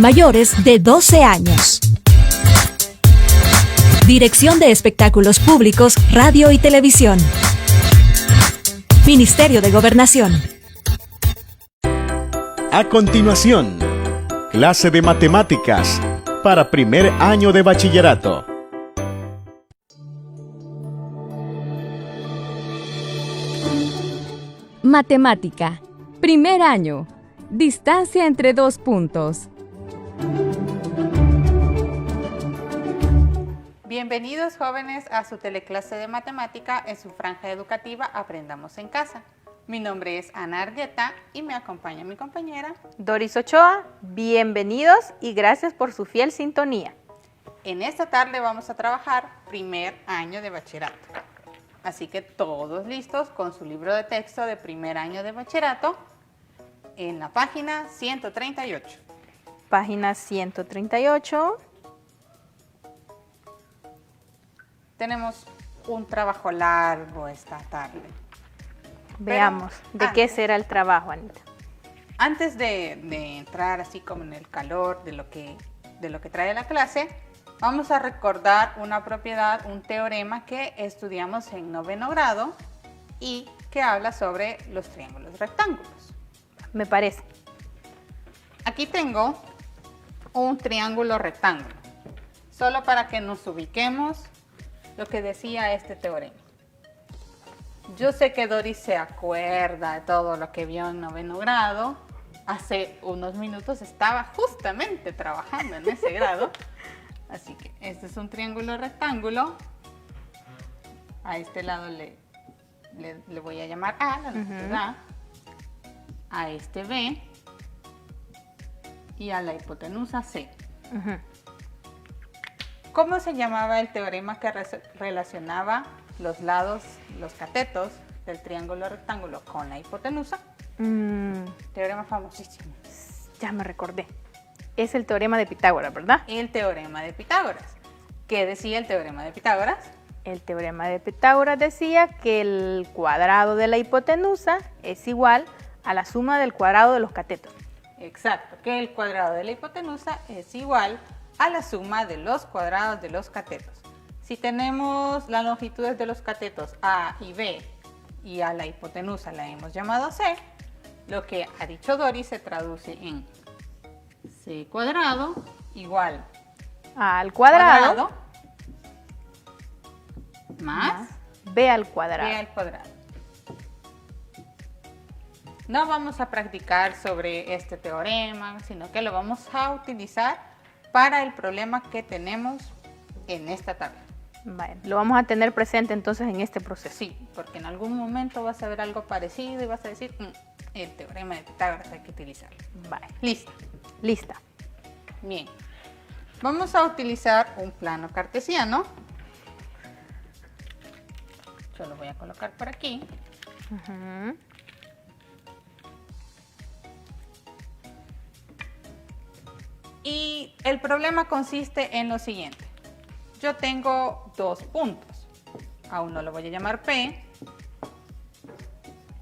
mayores de 12 años. Dirección de Espectáculos Públicos, Radio y Televisión. Ministerio de Gobernación. A continuación, clase de matemáticas para primer año de bachillerato. Matemática. Primer año. Distancia entre dos puntos. Bienvenidos jóvenes a su teleclase de matemática en su franja educativa Aprendamos en Casa. Mi nombre es Ana Argueta y me acompaña mi compañera Doris Ochoa. Bienvenidos y gracias por su fiel sintonía. En esta tarde vamos a trabajar primer año de bachillerato. Así que todos listos con su libro de texto de primer año de bachillerato en la página 138. Página 138. Tenemos un trabajo largo esta tarde. Veamos, ¿de qué será el trabajo, Anita? Antes de entrar así como en el calor de lo que trae la clase, vamos a recordar una propiedad, un teorema que estudiamos en 9º grado y que habla sobre los triángulos rectángulos. Me parece. Aquí tengo un triángulo rectángulo, solo para que nos ubiquemos lo que decía este teorema. Yo sé que Doris se acuerda de todo lo que vio en 9º grado. Hace unos minutos estaba justamente trabajando en ese grado. Así que este es un triángulo rectángulo. A este lado le voy a llamar A, la longitud A. A este B. Y a la hipotenusa C. ¿Cómo se llamaba el teorema que relacionaba los lados, los catetos del triángulo rectángulo con la hipotenusa? Teorema famosísimo. Ya me recordé. Es el teorema de Pitágoras, ¿verdad? El teorema de Pitágoras. ¿Qué decía el teorema de Pitágoras? El teorema de Pitágoras decía que el cuadrado de la hipotenusa es igual a la suma del cuadrado de los catetos. Exacto, que el cuadrado de la hipotenusa es igual a la suma de los cuadrados de los catetos. Si tenemos las longitudes de los catetos A y B y a la hipotenusa la hemos llamado C, lo que ha dicho Doris se traduce en C cuadrado igual al cuadrado más B al cuadrado. B al cuadrado. No vamos a practicar sobre este teorema, sino que lo vamos a utilizar para el problema que tenemos en esta tabla. Bueno, lo vamos a tener presente entonces en este proceso. Sí, porque en algún momento vas a ver algo parecido y vas a decir, el teorema de Pitágoras hay que utilizarlo. Vale. Lista. Lista. Bien. Vamos a utilizar un plano cartesiano. Yo lo voy a colocar por aquí. Y el problema consiste en lo siguiente. Yo tengo dos puntos. A uno lo voy a llamar P.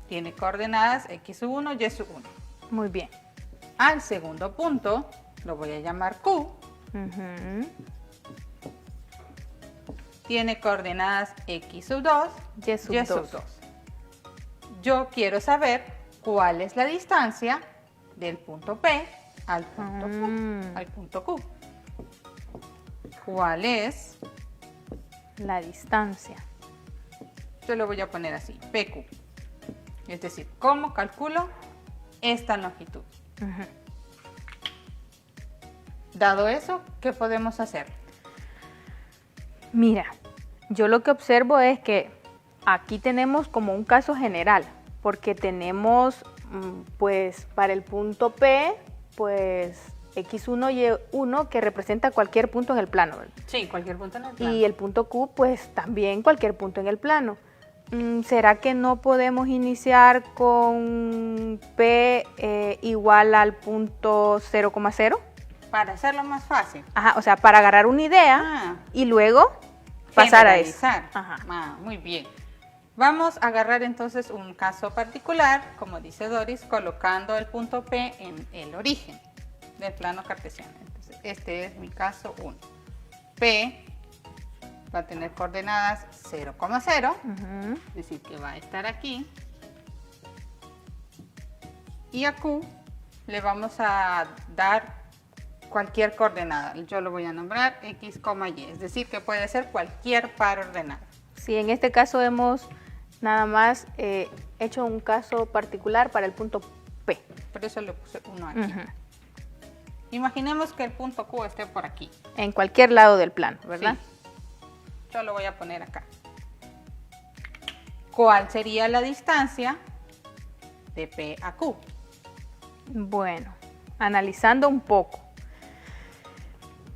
Tiene coordenadas x1 y y1. Muy bien. Al segundo punto lo voy a llamar Q. Tiene coordenadas x2 y y2. Yo quiero saber cuál es la distancia del punto P al punto Q. ¿Cuál es la distancia? Yo lo voy a poner así, PQ. Es decir, ¿cómo calculo esta longitud? Dado eso, ¿qué podemos hacer? Mira, yo lo que observo es que aquí tenemos como un caso general, porque tenemos, pues, para el punto P, pues, x1 y y1 que representa cualquier punto en el plano, ¿verdad? Sí, cualquier punto en el plano. Y el punto Q, pues, también cualquier punto en el plano. ¿Será que no podemos iniciar con P igual al punto 0,0? Para hacerlo más fácil. Ajá, o sea, para agarrar una idea y luego pasar a eso. Muy bien. Vamos a agarrar entonces un caso particular, como dice Doris, colocando el punto P en el origen. del plano cartesiano. Entonces, este es mi caso 1. P va a tener coordenadas 0,0, es decir, que va a estar aquí. Y a Q le vamos a dar cualquier coordenada. Yo lo voy a nombrar X, Y, es decir, que puede ser cualquier par ordenada. Sí, en este caso hemos nada más hecho un caso particular para el punto P. Por eso le puse 1 aquí. Imaginemos que el punto Q esté por aquí. En cualquier lado del plano, ¿verdad? Sí. Yo lo voy a poner acá. ¿Cuál sería la distancia de P a Q? Bueno, analizando un poco.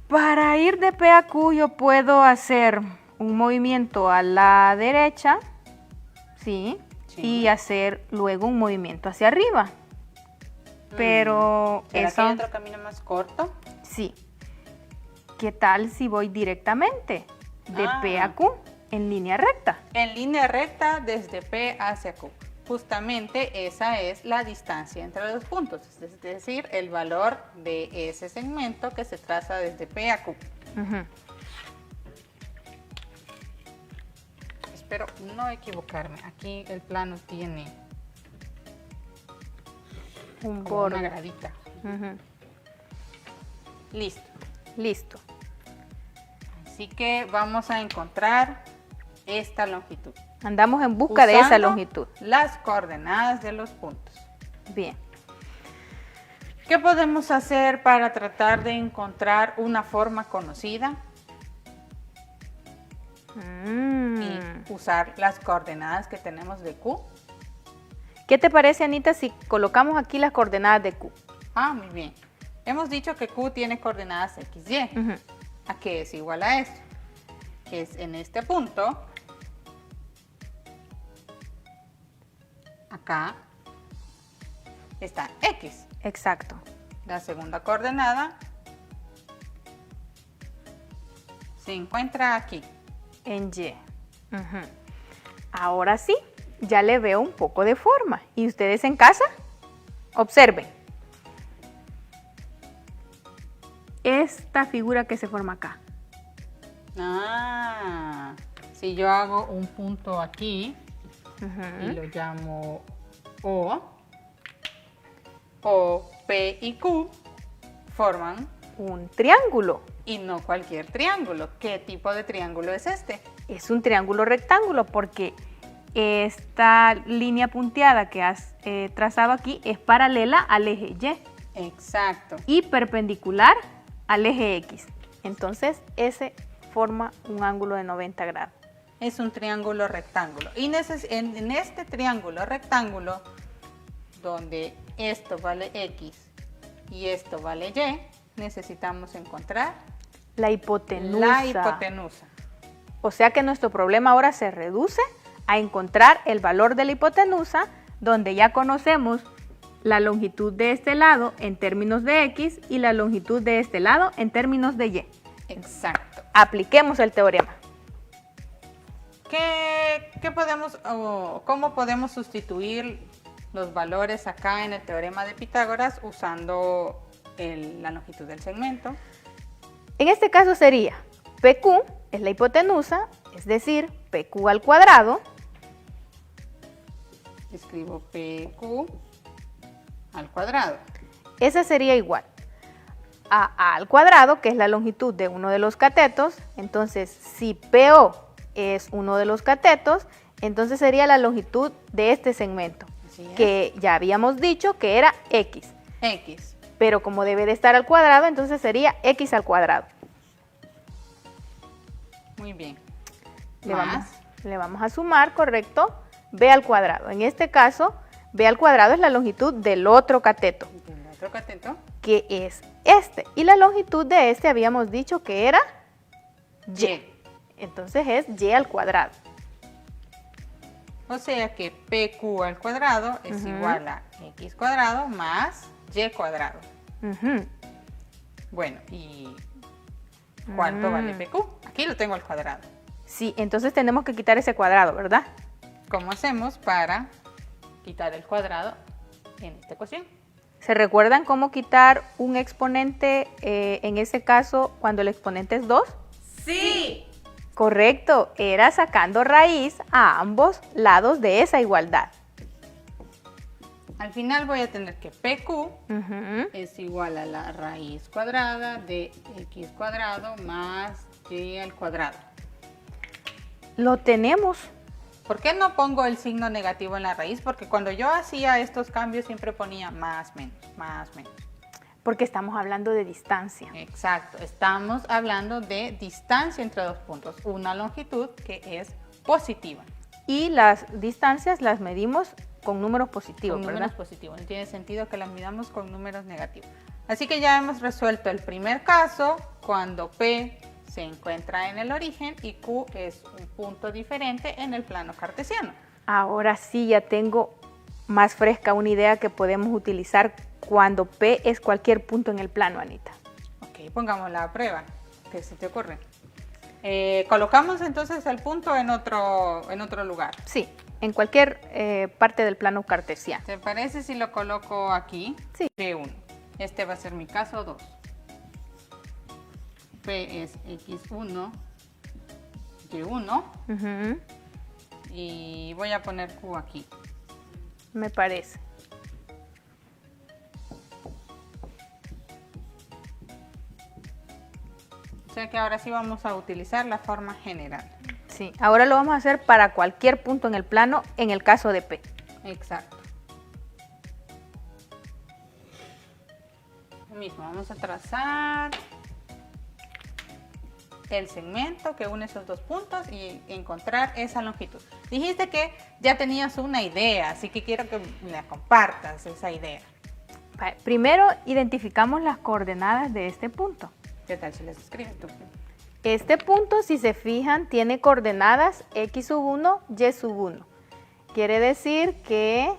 Para ir de P a Q yo puedo hacer un movimiento a la derecha, ¿sí? Y hacer luego un movimiento hacia arriba. Pero ¿será eso... que hay otro camino más corto? Sí. ¿Qué tal si voy directamente de P a Q en línea recta? En línea recta desde P hacia Q. Justamente esa es la distancia entre los puntos, es decir, el valor de ese segmento que se traza desde P a Q. Espero no equivocarme. Aquí el plano tiene Un como borde. una gradita. Listo. Listo. Así que vamos a encontrar esta longitud. Andamos en busca de esa usando longitud. las coordenadas de los puntos. Bien. ¿Qué podemos hacer para tratar de encontrar una forma conocida y usar las coordenadas que tenemos de Q? ¿Qué te parece, Anita, si colocamos aquí las coordenadas de Q? Ah, muy bien. Hemos dicho que Q tiene coordenadas X, Y. ¿A qué es igual a esto? Que es en este punto. Acá está X. Exacto. La segunda coordenada se encuentra aquí. En Y. Ahora sí, ya le veo un poco de forma. ¿Y ustedes en casa? Observen. Esta figura que se forma acá. Ah, si yo hago un punto aquí y lo llamo O, P y Q forman Un triángulo. y no cualquier triángulo. ¿Qué tipo de triángulo es este? Es un triángulo rectángulo porque esta línea punteada que has trazado aquí es paralela al eje Y Exacto. y perpendicular al eje X. Entonces ese forma un ángulo de 90 grados. Es un triángulo rectángulo. Y en este triángulo rectángulo, donde esto vale X y esto vale Y, necesitamos encontrar La hipotenusa. la hipotenusa. O sea que nuestro problema ahora se reduce a encontrar el valor de la hipotenusa, donde ya conocemos la longitud de este lado en términos de X y la longitud de este lado en términos de Y. Exacto. Apliquemos el teorema. ¿Cómo podemos sustituir los valores acá en el teorema de Pitágoras usando la longitud del segmento? En este caso sería PQ es la hipotenusa, es decir, PQ al cuadrado. Escribo PQ al cuadrado. Ese sería igual a al cuadrado, que es la longitud de uno de los catetos. Entonces, si PO es uno de los catetos, entonces sería la longitud de este segmento, Así es. que ya habíamos dicho que era X. X. Pero como debe de estar al cuadrado, entonces sería X al cuadrado. Muy bien. Le vamos a sumar, correcto, B al cuadrado. En este caso, B al cuadrado es la longitud del otro cateto, El otro cateto. que es este. Y la longitud de este habíamos dicho que era Y. Entonces es Y al cuadrado. O sea que PQ al cuadrado es igual a X cuadrado más Y cuadrado. Bueno, ¿y cuánto vale PQ? Aquí lo tengo al cuadrado. Sí, entonces tenemos que quitar ese cuadrado, ¿verdad? ¿Cómo hacemos para quitar el cuadrado en esta ecuación? ¿Se recuerdan cómo quitar un exponente en ese caso cuando el exponente es 2? Sí. Correcto, era sacando raíz a ambos lados de esa igualdad. Al final voy a tener que PQ Ujú. es igual a la raíz cuadrada de x cuadrado más y al cuadrado. Lo tenemos. ¿Por qué no pongo el signo negativo en la raíz? Porque cuando yo hacía estos cambios siempre ponía más, menos, más, menos. Porque estamos hablando de distancia. Exacto, estamos hablando de distancia entre dos puntos, una longitud que es positiva. Y las distancias las medimos con números positivos, Con ¿verdad? números positivos, no tiene sentido que las midamos con números negativos. Así que ya hemos resuelto el primer caso cuando P se encuentra en el origen y Q es un punto diferente en el plano cartesiano. Ahora sí ya tengo más fresca una idea que podemos utilizar cuando P es cualquier punto en el plano, Anita. Ok, pongamos la prueba. ¿Qué se te ocurre? Colocamos entonces el punto en otro lugar. Sí, en cualquier parte del plano cartesiano. ¿Te parece si lo coloco aquí? Sí. P1. Este va a ser mi caso 2. P es x1, y1 Ujú, y voy a poner Q aquí. me parece. O sea que ahora sí vamos a utilizar la forma general. Sí, ahora lo vamos a hacer para cualquier punto en el plano en el caso de P. Exacto. Lo mismo, vamos a trazar el segmento que une esos dos puntos y encontrar esa longitud. Dijiste que ya tenías una idea, así que quiero que me la compartas esa idea. Vale, primero identificamos las coordenadas de este punto. ¿Qué tal si las escribes tú? Este punto, si se fijan, tiene coordenadas x sub 1, y sub 1. Quiere decir que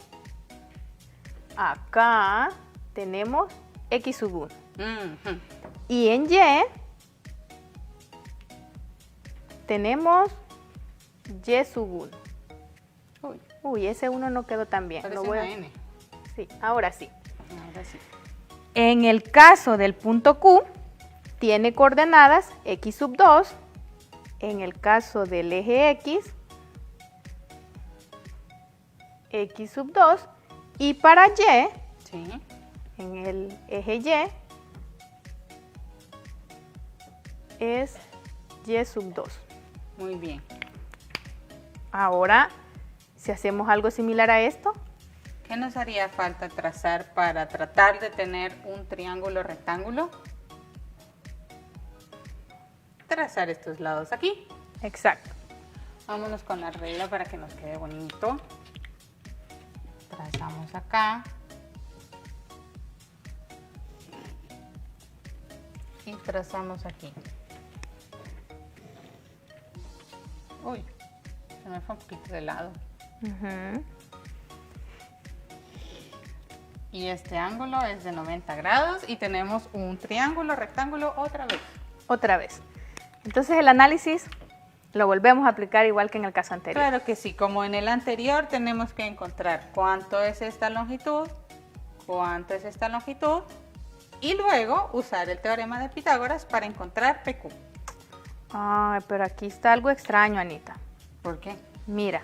acá tenemos x sub 1. Ujú. Y en y tenemos y sub 1. Uy, Uy, ese 1 no quedó tan bien. parece Lo voy una a... N. Sí, ahora sí. Ahora sí. En el caso del punto Q, tiene coordenadas x sub 2. En el caso del eje x sub 2. Y para y, Sí. en el eje y, es y sub 2. Muy bien. Ahora, si hacemos algo similar a esto, ¿Qué nos haría falta trazar para tratar de tener un triángulo rectángulo? Trazar estos lados aquí. exacto. Vámonos con la regla para que nos quede bonito. Trazamos acá. Y trazamos aquí. Uy, se me fue un poquito de lado. Ujú. Y este ángulo es de 90 grados y tenemos un triángulo rectángulo otra vez. Otra vez. Entonces el análisis lo volvemos a aplicar igual que en el caso anterior. Claro que sí, como en el anterior tenemos que encontrar cuánto es esta longitud, cuánto es esta longitud y luego usar el teorema de Pitágoras para encontrar PQ. Ay, pero aquí está algo extraño, Anita. ¿Por qué? Mira,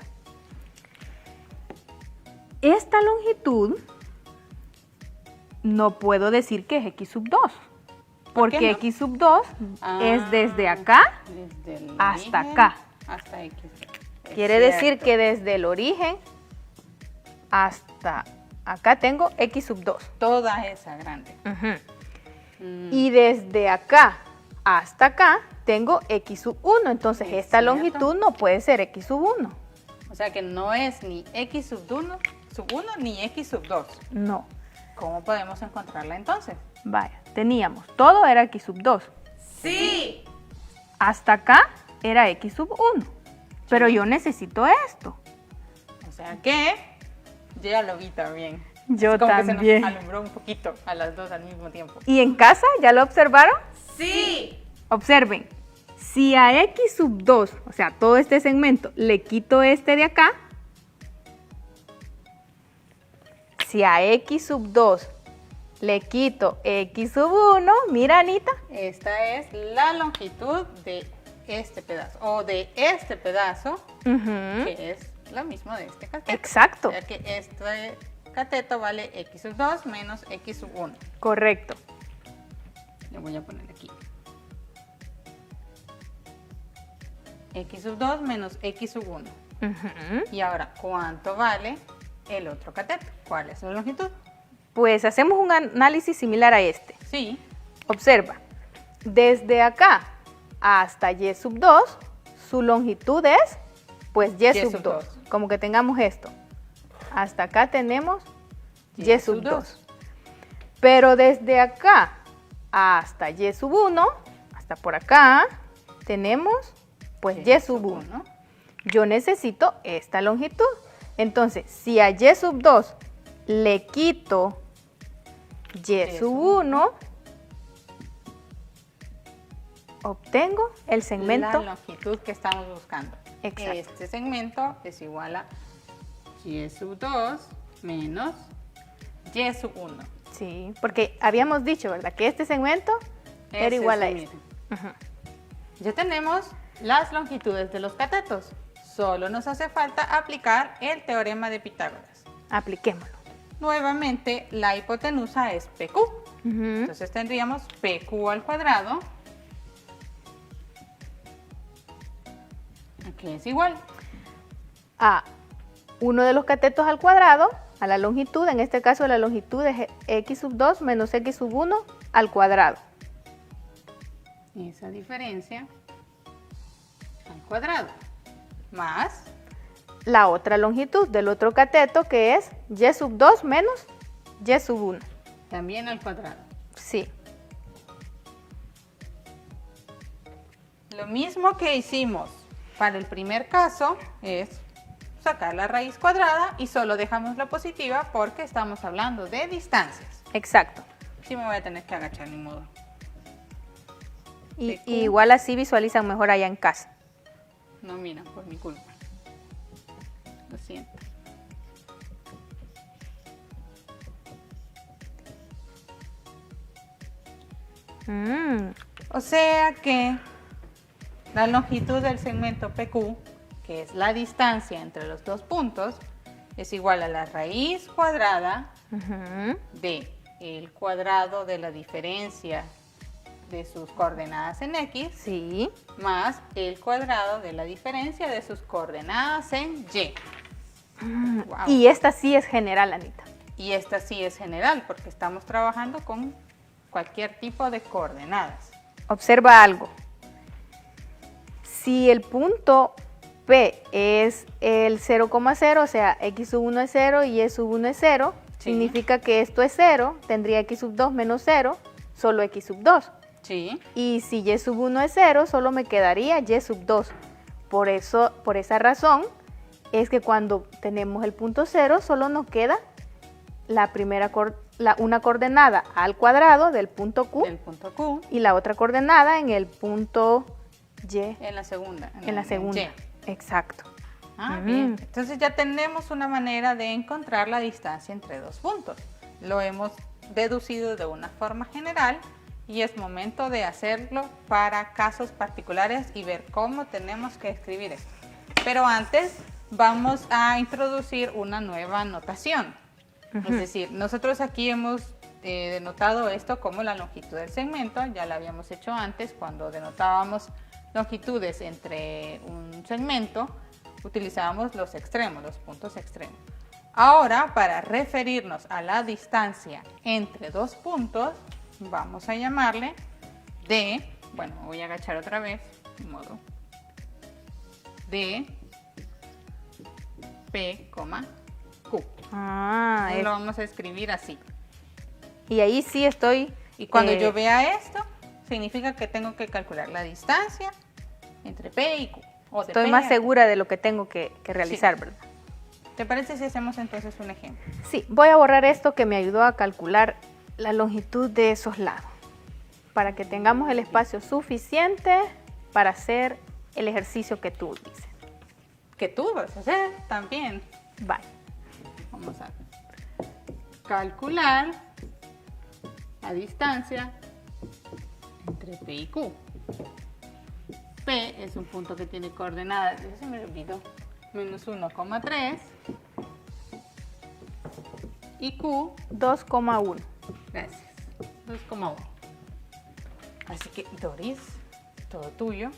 esta longitud no puedo decir que es x sub 2, ¿Por qué porque no? x sub 2 es desde acá desde el hasta origen acá. hasta X. Es Quiere decir cierto. que desde el origen hasta acá tengo x sub 2. Toda esa grande. Y desde acá hasta acá tengo x sub 1. Entonces Es esta cierto. longitud no puede ser x sub 1. O sea que no es ni X sub 1 ni X sub 2. No. ¿Cómo podemos encontrarla entonces? Vaya, teníamos, todo era x sub 2. Sí. Hasta acá era x sub 1. Pero yo necesito esto. O sea que yo ya lo vi también. Yo Es como que también. se nos alumbró un poquito a las dos al mismo tiempo. ¿Y en casa ya lo observaron? Sí. Observen, si a x sub 2, o sea, todo este segmento, le quito este de acá, si a x sub 2 le quito x sub 1, mira Anita. Esta es la longitud de este pedazo, o de este pedazo, que es lo mismo de este cateto. Exacto. O sea que este cateto vale x sub 2 menos x sub 1. Correcto. Le voy a poner aquí. X sub 2 menos x sub 1. Y ahora, ¿cuánto vale el otro cateto? ¿Cuál es la longitud? Pues hacemos un análisis similar a este. Sí. Observa, desde acá hasta y sub 2, su longitud es, pues y sub 2. Como que tengamos esto. Hasta acá tenemos y sub 2. Pero desde acá hasta y sub 1, hasta por acá, tenemos pues y sub 1. Yo necesito esta longitud. Entonces, si a y sub 2 le quito y sub 1, obtengo el segmento. La longitud que estamos buscando. Exacto. Este segmento es igual a y sub 2 menos y sub 1. Sí, porque habíamos dicho, ¿verdad? Que este segmento era igual a este. Ya tenemos las longitudes de los catetos. Solo nos hace falta aplicar el teorema de Pitágoras. Apliquémoslo. Nuevamente, la hipotenusa es PQ. Entonces tendríamos PQ al cuadrado, que es igual a uno de los catetos al cuadrado, a la longitud, en este caso la longitud es x sub 2 menos x sub 1 al cuadrado. Esa diferencia al cuadrado, más la otra longitud del otro cateto, que es y sub 2 menos y sub 1. También al cuadrado. Sí. Lo mismo que hicimos para el primer caso es sacar la raíz cuadrada y solo dejamos la positiva porque estamos hablando de distancias. Exacto. Sí me voy a tener que agachar, ni modo. Y igual así visualizan mejor allá en casa. No, mira, por mi culpa. Lo siento. O sea que la longitud del segmento PQ, que es la distancia entre los dos puntos, es igual a la raíz cuadrada de el cuadrado de la diferencia de sus coordenadas en X, Sí. más el cuadrado de la diferencia de sus coordenadas en Y. Wow. Y esta sí es general, Anita. Y esta sí es general porque estamos trabajando con cualquier tipo de coordenadas. Observa algo. Si el punto P es el 0,0, o sea, x sub 1 es 0 y y sub 1 es 0, Sí. significa que esto es 0, tendría x sub 2 menos 0, solo x sub 2. Sí. Y si y sub 1 es 0, solo me quedaría y sub 2. Por esa razón, es que cuando tenemos el punto 0, solo nos queda una coordenada al cuadrado del punto Q, Del punto Q y la otra coordenada en el punto Y. en la segunda. En la segunda. Y. Exacto. Bien. Entonces ya tenemos una manera de encontrar la distancia entre dos puntos. Lo hemos deducido de una forma general y es momento de hacerlo para casos particulares y ver cómo tenemos que escribir esto. Pero antes vamos a introducir una nueva notación. Es decir, nosotros aquí hemos denotado esto como la longitud del segmento. Ya lo habíamos hecho antes cuando denotábamos longitudes entre un segmento. Utilizábamos los extremos, los puntos extremos. Ahora, para referirnos a la distancia entre dos puntos, vamos a llamarle D, bueno, voy a agachar otra vez, de modo, D, P, Q. Lo vamos a escribir así. Y ahí sí estoy... Y cuando yo vea esto, significa que tengo que calcular la distancia entre P y Q. Estoy más segura de lo que tengo que realizar, Sí. ¿verdad? ¿Te parece si hacemos entonces un ejemplo? Sí, voy a borrar esto que me ayudó a calcular la longitud de esos lados, para que tengamos el espacio suficiente para hacer el ejercicio que tú dices. Que tú vas a hacer también. Vale. Vamos a calcular la distancia entre P y Q. P es un punto que tiene coordenadas, eso se me olvidó, menos 1,3 y Q, 2,1. gracias, 2,1. Así que Doris, todo tuyo.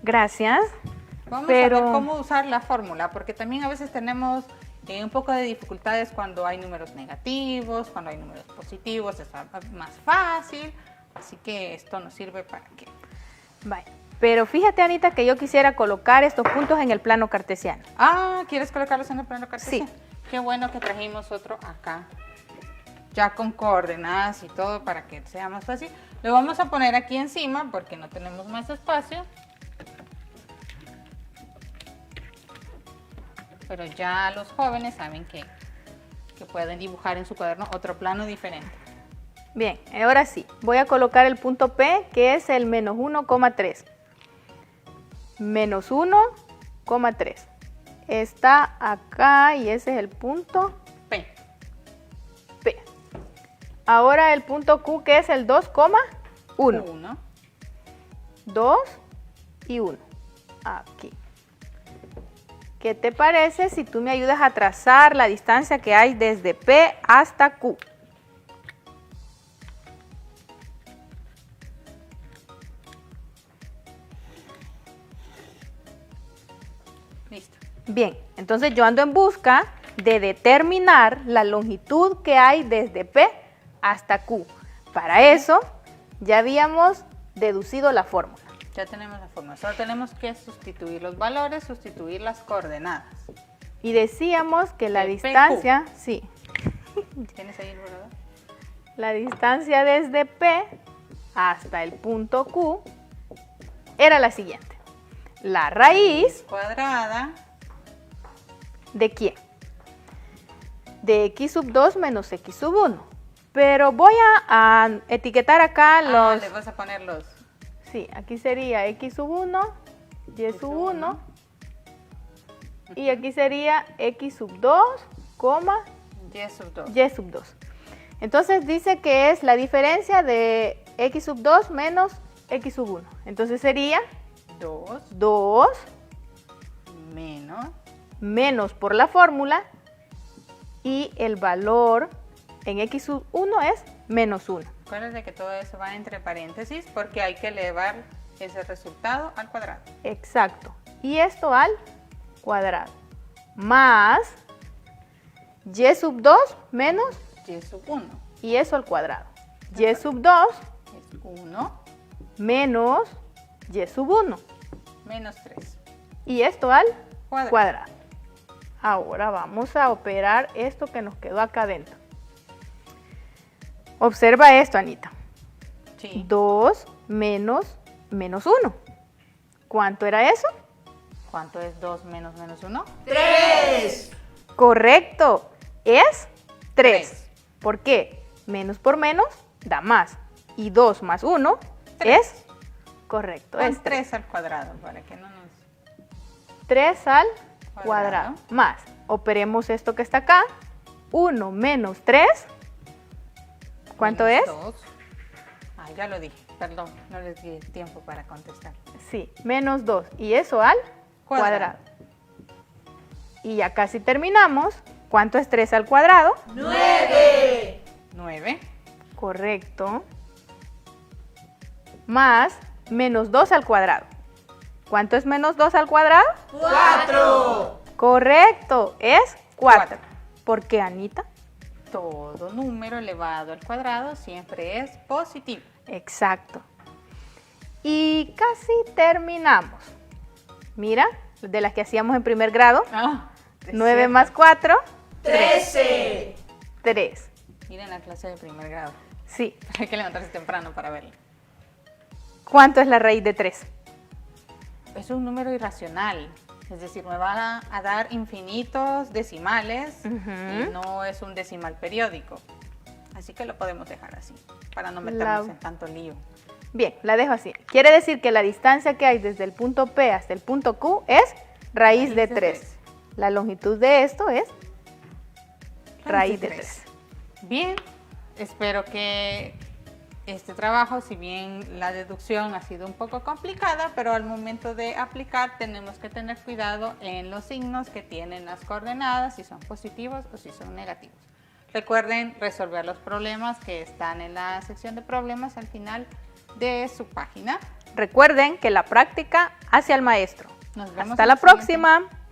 Gracias. Vamos Pero- a ver cómo usar la fórmula, porque también a veces tenemos un poco de dificultades cuando hay números negativos, cuando hay números positivos, es más fácil. Así que esto nos sirve para que... Vale. Pero fíjate, Anita, que yo quisiera colocar estos puntos en el plano cartesiano. Ah, ¿quieres colocarlos en el plano cartesiano? Sí. Qué bueno que trajimos otro acá, ya con coordenadas y todo para que sea más fácil. Lo vamos a poner aquí encima porque no tenemos más espacio. Pero ya los jóvenes saben que pueden dibujar en su cuaderno otro plano diferente. Bien, ahora sí, voy a colocar el punto P, que es el menos 1,3. Menos 1,3. Está acá y ese es el punto P. P. Ahora el punto Q, que es el 2,1. 1. 2 y 1. Aquí. ¿Qué te parece si tú me ayudas a trazar la distancia que hay desde P hasta Q? Listo. Bien, entonces yo ando en busca de determinar la longitud que hay desde P hasta Q. Para eso ya habíamos deducido la fórmula. Ya tenemos la forma. Solo tenemos que sustituir los valores, sustituir las coordenadas. Y decíamos que la De distancia, sí, ¿Tienes ahí el borrador? la distancia desde P hasta el punto Q era la siguiente. La raíz Cuadrada. ¿de quién? De x sub 2 menos x sub 1. Pero voy a etiquetar acá los... Le vas a poner los... Sí, aquí sería x sub 1, y sub 1, y aquí sería x sub 2, Y sub 2. y sub 2. Entonces dice que es la diferencia de x sub 2 menos x sub 1. Entonces sería 2 2 menos... menos por la fórmula, y el valor en x sub 1 es menos 1. Acuérdate que todo eso va entre paréntesis porque hay que elevar ese resultado al cuadrado. Exacto. Y esto al cuadrado. Más y sub 2 menos Y sub 1 y eso al cuadrado. Y sub 2 es 1 menos y sub 1. menos 3. Y esto al Cuadrado. cuadrado. Ahora vamos a operar esto que nos quedó acá adentro. Observa esto, Anita. Sí. 2 menos menos 1. ¿Cuánto era eso? ¿Cuánto es 2 menos menos 1? Correcto. Es 3. Tres. ¿Por qué? Menos por menos da más. Y 2 más 1 Tres. es correcto. Pon Es 3. 3 al cuadrado para que no nos... 3 al Cuadrado. cuadrado. Más. Operemos esto que está acá. 1 menos 3. ¿Cuánto menos es? 2. Ah, ya lo dije. Perdón, no les di tiempo para contestar. Sí, menos 2. Y eso al Cuadrado. cuadrado. Y ya casi terminamos. ¿Cuánto es 3 al cuadrado? 9 Correcto. Más menos 2 al cuadrado. ¿Cuánto es menos 2 al cuadrado? 4. Correcto, es 4. Cuatro. ¿Por qué, Anita? Todo número elevado al cuadrado siempre es positivo. Exacto. Y casi terminamos. Mira, de las que hacíamos en primer grado. Ah, 9 más 4. 13. Miren la clase de primer grado. Sí. Hay que levantarse temprano para verla. ¿Cuánto es la raíz de 3? Es un número irracional. Es decir, me va a dar infinitos decimales y no es un decimal periódico. Así que lo podemos dejar así, para no meternos en tanto lío. Bien, la dejo así. Quiere decir que la distancia que hay desde el punto P hasta el punto Q es raíz de 3. La longitud de esto es raíz de 3. Bien, espero que este trabajo, si bien la deducción ha sido un poco complicada, pero al momento de aplicar tenemos que tener cuidado en los signos que tienen las coordenadas, si son positivos o si son negativos. Recuerden resolver los problemas que están en la sección de problemas al final de su página. Recuerden que la práctica hace al maestro. Nos vemos Hasta en la siguiente. próxima.